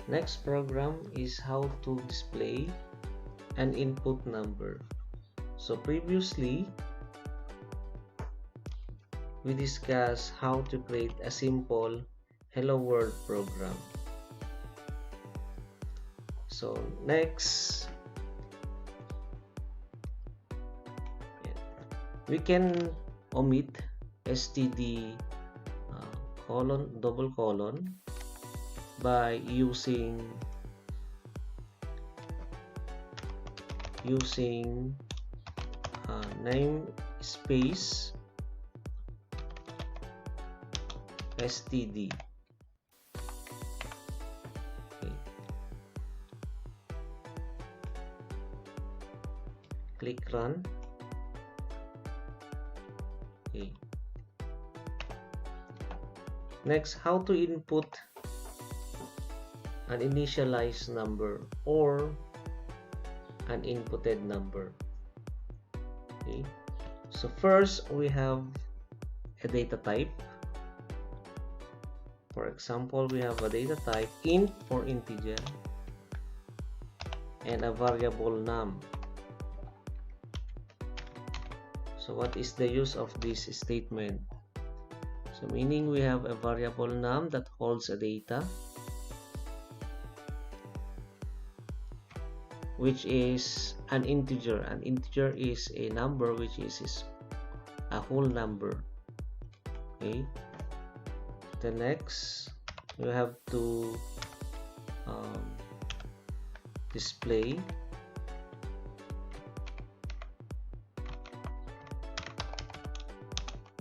Next program is how to display an input number. So previously, we discussed how to create a simple Hello World program. So next, we can omit std double colon by using namespace std. Okay. Click run. Okay. Next, how to input an initialized number or an inputted number. Okay. So first, we have a data type. For example, we have a data type int for integer and a variable num. So what is the use of this statement? So meaning we have a variable num that holds a data which is an integer. An integer is a number which is a whole number. Okay. The next, you have to display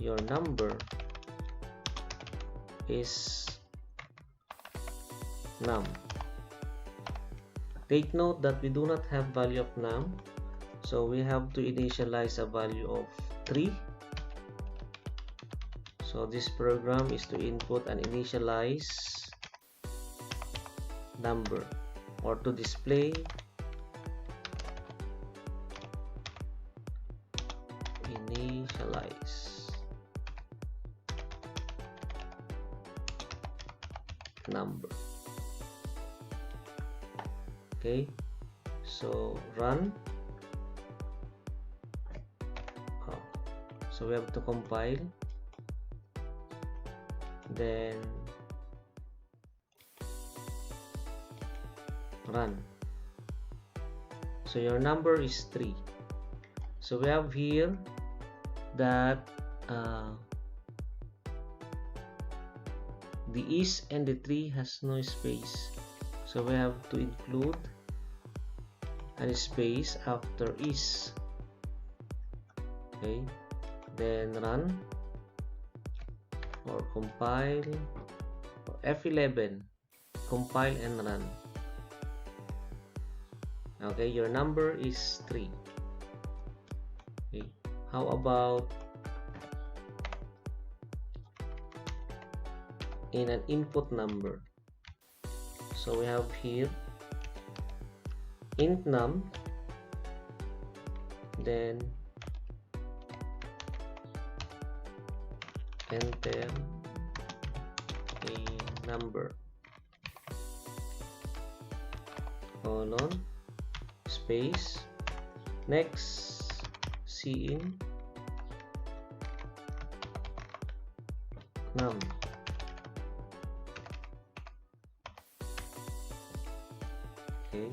your number is num. Take note that we do not have value of num, so we have to initialize a value of 3. So this program is to input an initialize number or to display initialize number. Okay, so run. So we have to compile, then run. So your number is 3. So we have here that the is and the 3 has no space, so we have to include a space after is. Okay, then run or compile or F11, compile and run. Okay, your number is 3. Okay, how about in an input number? So we have here int num, then enter a number colon space, next cin num. Okay,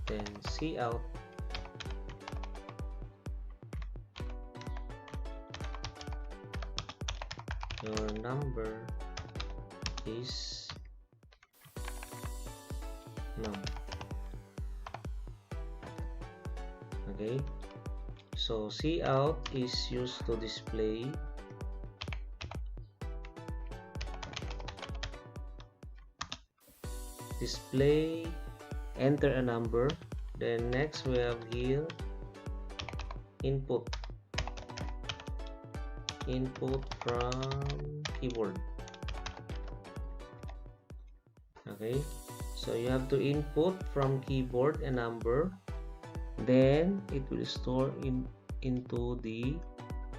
then cout your number is num. Okay, so cout is used to display enter a number. Then next we have here input from keyboard. Okay, so you have to input from keyboard a number, then it will store into the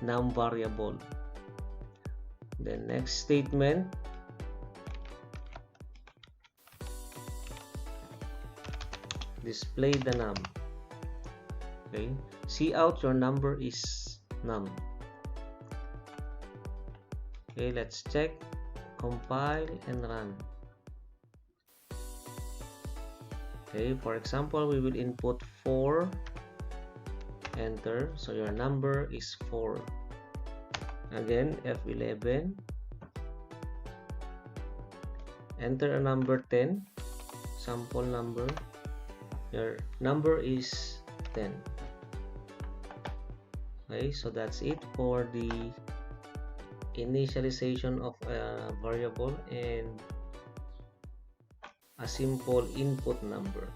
num variable. The next statement, display the num. Okay, see out your number is num. Okay, let's check, compile and run. Okay, for example, we will input 4, enter, so your number is 4. Again, F11, enter a number 10, sample number, your number is 10. Okay, so that's it for the initialization of a variable and a simple input number.